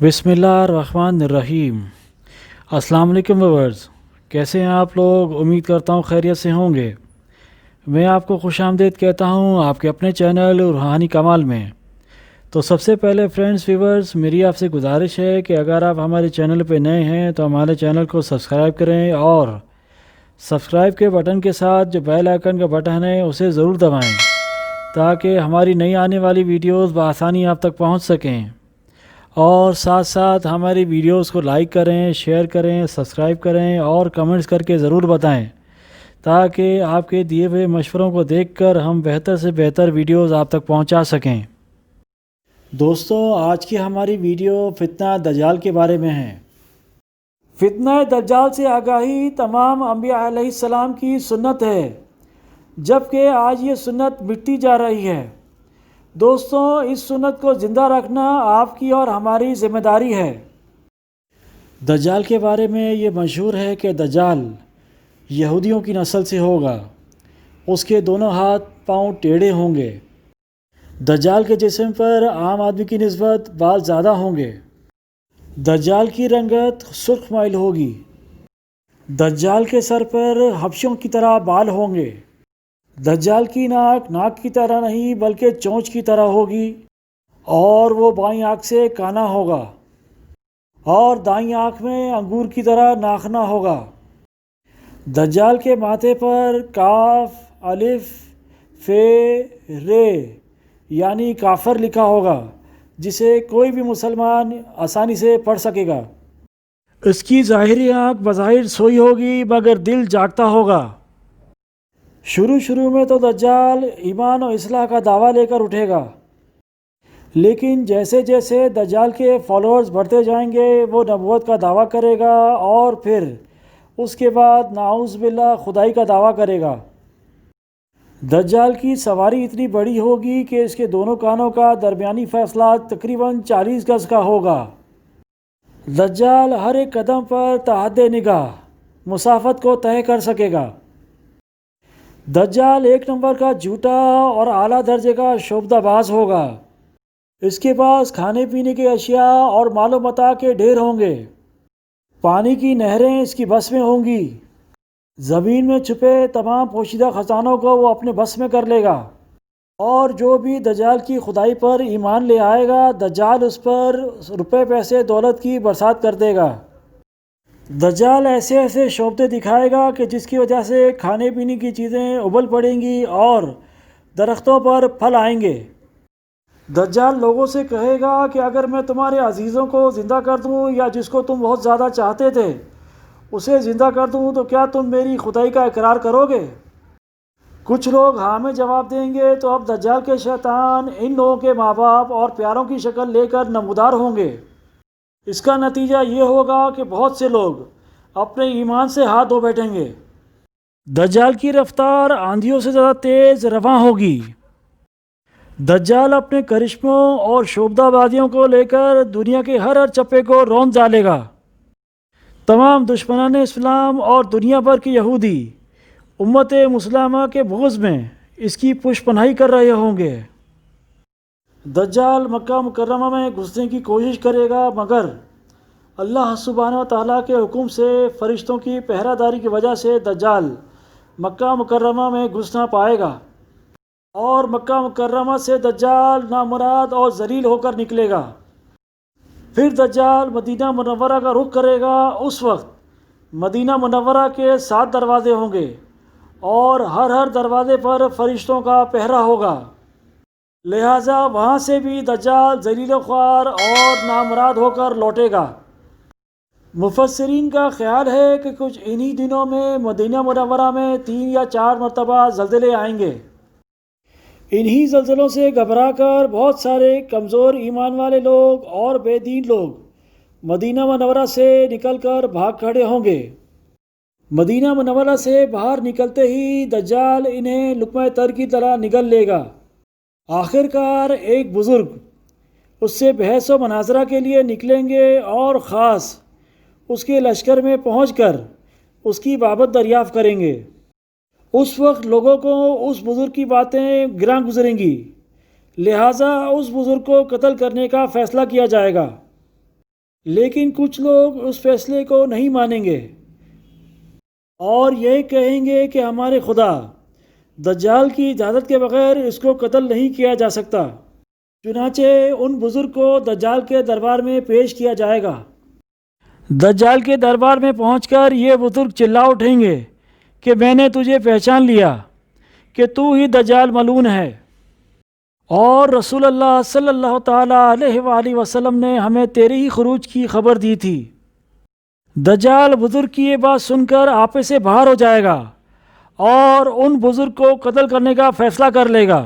बिस्मिल्लाहिर्रहमानिर्रहीम। अस्सलाम वालेकुम व्यूअर्स, कैसे हैं आप लोग? उम्मीद करता हूँ खैरियत से होंगे। मैं आपको खुशामदीद कहता हूँ आपके अपने चैनल रूहानी कमाल में। तो सबसे पहले फ्रेंड्स व्यूअर्स, मेरी आपसे गुजारिश है कि अगर आप हमारे चैनल पर नए हैं तो हमारे चैनल को सब्सक्राइब करें और सब्सक्राइब के बटन के साथ जो बेल आइकन का बटन है उसे ज़रूर दबाएं ताकि हमारी नई आने वाली वीडियोस बआसानी आप तक पहुंच सकें। और साथ साथ हमारी वीडियोस को लाइक करें, शेयर करें, सब्सक्राइब करें और कमेंट्स करके ज़रूर बताएं ताकि आपके दिए हुए मशवरों को देखकर हम बेहतर से बेहतर वीडियोस आप तक पहुंचा सकें। दोस्तों, आज की हमारी वीडियो फितना दज्जाल के बारे में है। फितना दज्जाल से आगाही तमाम अंबिया अलैहिस्सलाम की सुन्नत है, जबकि आज ये सुन्नत मिटती जा रही है। दोस्तों, इस सुन्नत को ज़िंदा रखना आपकी और हमारी ज़िम्मेदारी है। दज्जाल के बारे में ये मशहूर है कि दज्जाल यहूदियों की नस्ल से होगा। उसके दोनों हाथ पांव टेढ़े होंगे। दज्जाल के जिस्म पर आम आदमी की निस्बत बाल ज़्यादा होंगे। दज्जाल की रंगत सुर्ख माइल होगी। दज्जाल के सर पर हबशों की तरह बाल होंगे। दज्जाल की नाक की तरह नहीं बल्कि चोंच की तरह होगी और वो बाईं आँख से काना होगा और दाईं आँख में अंगूर की तरह नाखना होगा। दज्जाल के माथे पर काफ, अलिफ, फे, रे यानी काफर लिखा होगा, जिसे कोई भी मुसलमान आसानी से पढ़ सकेगा। इसकी ज़ाहिरी आँख बज़ाहिर सोई होगी मगर दिल जागता होगा। शुरू में तो दज्जाल ईमान और इस्लाह का दावा लेकर उठेगा, लेकिन जैसे जैसे दज्जाल के फॉलोअर्स बढ़ते जाएंगे वो नबूवत का दावा करेगा और फिर उसके बाद नाउज़ बिल्लाह खुदाई का दावा करेगा। दज्जाल की सवारी इतनी बड़ी होगी कि इसके दोनों कानों का दरमियानी फ़ासला तकरीबन 40 गज़ का होगा। दज्जाल हर एक कदम पर तहद्दे निगाह मुसाफत को तय कर सकेगा। दज्जाल एक नंबर का झूठा और आला दर्जे का शोबदाबाज होगा। इसके पास खाने पीने की अशिया और मालो मता के ढेर होंगे। पानी की नहरें इसकी बस में होंगी। ज़मीन में छुपे तमाम पोशीदा ख़जानों को वो अपने बस में कर लेगा और जो भी दज्जाल की खुदाई पर ईमान ले आएगा, दज्जाल उस पर रुपए पैसे दौलत की बरसात कर देगा। दज्जाल ऐसे ऐसे शोबते दिखाएगा कि जिसकी वजह से खाने पीने की चीज़ें उबल पड़ेंगी और दरख्तों पर फल आएंगे। दज्जाल लोगों से कहेगा कि अगर मैं तुम्हारे अजीज़ों को ज़िंदा कर दूं या जिसको तुम बहुत ज़्यादा चाहते थे उसे ज़िंदा कर दूं तो क्या तुम मेरी खुदाई का इकरार करोगे? कुछ लोग हाँ में जवाब देंगे तो अब दज्जाल के शैतान इन लोगों के माँ बाप और प्यारों की शक्ल लेकर नमूदार होंगे। इसका नतीजा ये होगा कि बहुत से लोग अपने ईमान से हाथ धो बैठेंगे। दज्जाल की रफ्तार आंधियों से ज़्यादा तेज़ रवां होगी। दज्जाल अपने करिश्मों और शोबदाबाजियों को लेकर दुनिया के हर चप्पे को रौंद डालेगा। तमाम दुश्मनान इस्लाम और दुनिया भर के यहूदी उम्मत मुस्लिमा के बुग़्ज़ में इसकी पुष्पनाही कर रहे होंगे। दज्जाल मक्का मुकर्रमा में घुसने की कोशिश करेगा, मगर अल्लाह सुब्हानहू व तआला के हुक्म से फ़रिश्तों की पहरादारी की वजह से दज्जाल मक्का मुकर्रमा में घुस ना पाएगा और मक्का मुकर्रमा से दज्जाल नामुराद और ज़लील होकर निकलेगा। फिर दज्जाल मदीना मुनव्वरा का रुख करेगा। उस वक्त मदीना मुनव्वरा के 7 दरवाज़े होंगे और हर दरवाज़े पर फ़रिश्तों का पहरा होगा, लिहाजा वहाँ से भी दज्जाल ज़लील ख्वार और नामुराद होकर लौटेगा। मुफस्सिरीन का ख्याल है कि कुछ इन्हीं दिनों में मदीना मुनव्वरा में 3 या 4 मरतबा ज़लज़ले आएंगे। इन्हीं ज़लज़लों से घबराकर बहुत सारे कमज़ोर ईमान वाले लोग और बेदीन लोग मदीना मुनव्वरा से निकलकर भाग खड़े होंगे। मदीना मुनव्वरा से बाहर निकलते ही दज्जाल इन्हें लुक़मा तर की तरह निगल लेगा। आखिरकार एक बुज़ुर्ग उससे बहस व मनाज़रा के लिए निकलेंगे और ख़ास उसके लश्कर में पहुंचकर उसकी बाबत दरियाफ़्त करेंगे। उस वक्त लोगों को उस बुज़ुर्ग की बातें गिरां गुज़रेंगी, लिहाजा उस बुज़ुर्ग को कत्ल करने का फ़ैसला किया जाएगा। لیکن کچھ لوگ اس فیصلے کو نہیں مانیں گے اور یہ کہیں گے کہ ہمارے خدا دجال کی اجازت کے بغیر اس کو قتل نہیں کیا جا سکتا۔ چنانچہ ان بزرگ کو دجال کے دربار میں پیش کیا جائے گا۔ دجال کے دربار میں پہنچ کر یہ بزرگ چلا اٹھیں گے کہ میں نے تجھے پہچان لیا کہ تو ہی دجال ملعون ہے، اور رسول اللہ صلی اللہ تعالیٰ علیہ وآلہ وسلم نے ہمیں تیرے ہی خروج کی خبر دی تھی۔ دجال بزرگ کی یہ بات سن کر آپے سے باہر ہو جائے گا اور ان بزرگ کو قتل کرنے کا فیصلہ کر لے گا۔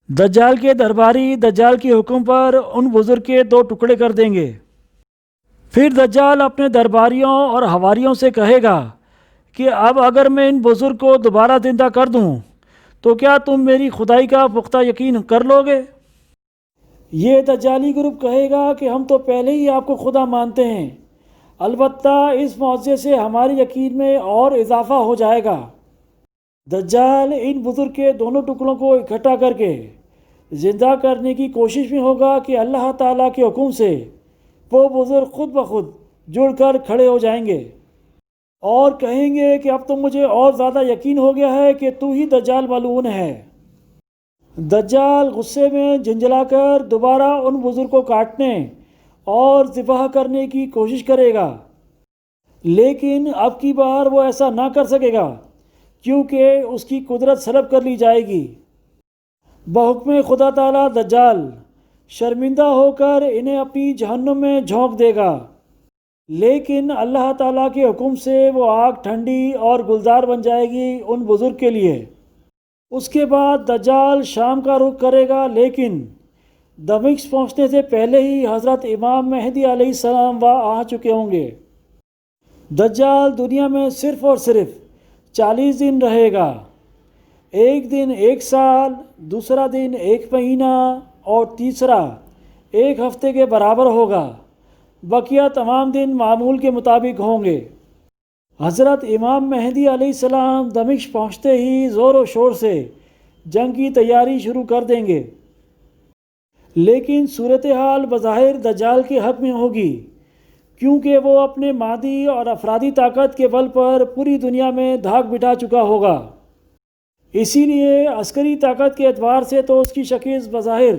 دجال کے درباری دجال کے حکم پر ان بزرگ کے دو ٹکڑے کر دیں گے۔ پھر دجال اپنے درباریوں اور حواریوں سے کہے گا کہ اب اگر میں ان بزرگ کو دوبارہ زندہ کر دوں تو کیا تم میری خدائی کا پختہ یقین کر لو گے؟ یہ دجالی گروپ کہے گا کہ ہم تو پہلے ہی آپ کو خدا مانتے ہیں، البتہ اس معجزے سے ہمارے یقین میں اور اضافہ ہو جائے گا۔ دجال ان بزرگ کے دونوں ٹکڑوں کو اکٹھا کر کے زندہ کرنے کی کوشش میں ہوگا کہ اللہ تعالیٰ کے حکم سے وہ بزرگ خود بخود جڑ کر کھڑے ہو جائیں گے اور کہیں گے کہ اب تو مجھے اور زیادہ یقین ہو گیا ہے کہ تو ہی دجال ملعون ہے۔ دجال غصے میں جھنجھلا کر دوبارہ ان بزرگ کو کاٹنے اور ذبح کرنے کی کوشش کرے گا، لیکن اب کی بار وہ ایسا نہ کر سکے گا کیونکہ اس کی قدرت سلب کر لی جائے گی۔ بحکم خدا تعالیٰ دجال شرمندہ ہو کر انہیں اپنی جہنم میں جھونک دے گا، لیکن اللہ تعالیٰ کے حکم سے وہ آگ ٹھنڈی اور گلزار بن جائے گی ان بزرگ کے لیے۔ اس کے بعد دجال شام کا رخ کرے گا، لیکن دمشق پہنچنے سے پہلے ہی حضرت امام مہدی علیہ السلام وہاں آ چکے ہوں گے۔ دجال دنیا میں صرف اور صرف 40 دن رہے گا، ایک دن 1 سال، دوسرا دن 1 مہینہ اور تیسرا 1 ہفتے کے برابر ہوگا، بقیہ تمام دن معمول کے مطابق ہوں گے۔ حضرت امام مہدی علیہ السلام دمشق پہنچتے ہی زور و شور سے جنگ کی تیاری شروع کر دیں گے، لیکن صورتحال بظاہر دجال کے حق میں ہوگی کیونکہ وہ اپنے مادی اور افرادی طاقت کے بل پر پوری دنیا میں دھاک بٹھا چکا ہوگا۔ اسی لیے عسکری طاقت کے اعتبار سے تو اس کی شکست بظاہر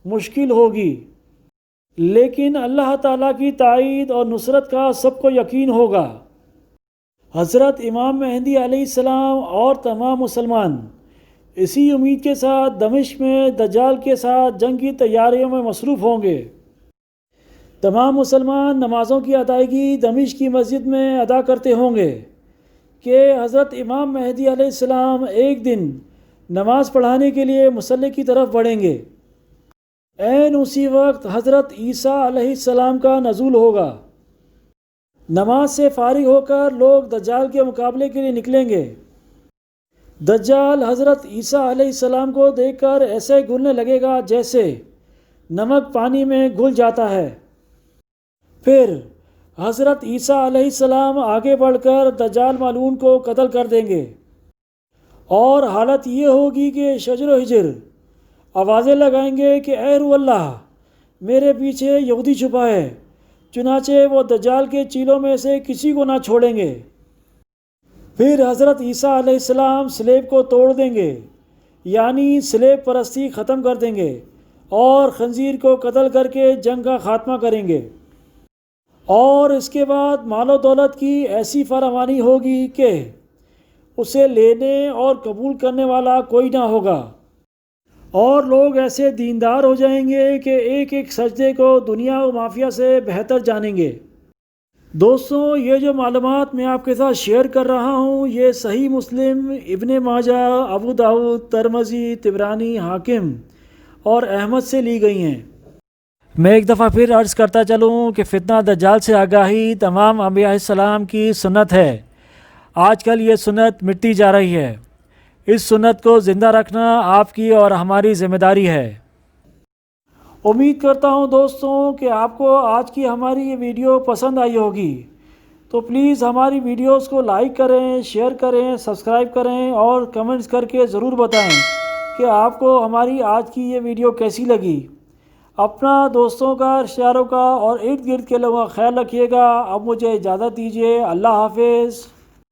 مشکل ہوگی، لیکن اللہ تعالیٰ کی تائید اور نصرت کا سب کو یقین ہوگا۔ حضرت امام مہدی علیہ السلام اور تمام مسلمان اسی امید کے ساتھ دمشق میں دجال کے ساتھ جنگ کی تیاریوں میں مصروف ہوں گے۔ تمام مسلمان نمازوں کی ادائیگی دمشق کی مسجد میں ادا کرتے ہوں گے کہ حضرت امام مہدی علیہ السلام ایک دن نماز پڑھانے کے لیے مصلی کی طرف بڑھیں گے۔ عین اسی وقت حضرت عیسیٰ علیہ السلام کا نزول ہوگا۔ نماز سے فارغ ہو کر لوگ دجال کے مقابلے کے لیے نکلیں گے۔ دجال حضرت عیسیٰ علیہ السلام کو دیکھ کر ایسے گھلنے لگے گا جیسے نمک پانی میں گھل جاتا ہے۔ پھر حضرت عیسیٰ علیہ السلام آگے بڑھ کر دجال ملعون کو قتل کر دیں گے، اور حالت یہ ہوگی کہ شجر و حجر آوازیں لگائیں گے کہ اے روح اللہ، میرے پیچھے یہودی چھپا ہے، چنانچہ وہ دجال کے چیلوں میں سے کسی کو نہ چھوڑیں گے۔ پھر حضرت عیسیٰ علیہ السلام سلیب کو توڑ دیں گے، یعنی سلیب پرستی ختم کر دیں گے اور خنزیر کو قتل کر کے جنگ کا خاتمہ کریں گے، اور اس کے بعد مال و دولت کی ایسی فراوانی ہوگی کہ اسے لینے اور قبول کرنے والا کوئی نہ ہوگا، اور لوگ ایسے دیندار ہو جائیں گے کہ ایک ایک سجدے کو دنیا و مافیا سے بہتر جانیں گے۔ دوستوں، یہ جو معلومات میں آپ کے ساتھ شیئر کر رہا ہوں یہ صحیح مسلم، ابن ماجہ، ابو داؤد، ترمذی، طبرانی، حاکم اور احمد سے لی گئی ہیں۔ میں ایک دفعہ پھر عرض کرتا چلوں کہ فتنہ دجال سے آگاہی تمام انبیاء السلام کی سنت ہے۔ آج کل یہ سنت مٹتی جا رہی ہے، اس سنت کو زندہ رکھنا آپ کی اور ہماری ذمہ داری ہے۔ امید کرتا ہوں دوستوں کہ آپ کو آج کی ہماری یہ ویڈیو پسند آئی ہوگی، تو پلیز ہماری ویڈیوز کو لائک کریں، شیئر کریں، سبسکرائب کریں اور کمنٹس کر کے ضرور بتائیں کہ آپ کو ہماری آج کی یہ ویڈیو کیسی لگی۔ اپنا، دوستوں کا، رشتہ داروں کا اور ارد گرد کے لوگوں کا خیال رکھیے گا۔ اب مجھے اجازت دیجیے، اللہ حافظ۔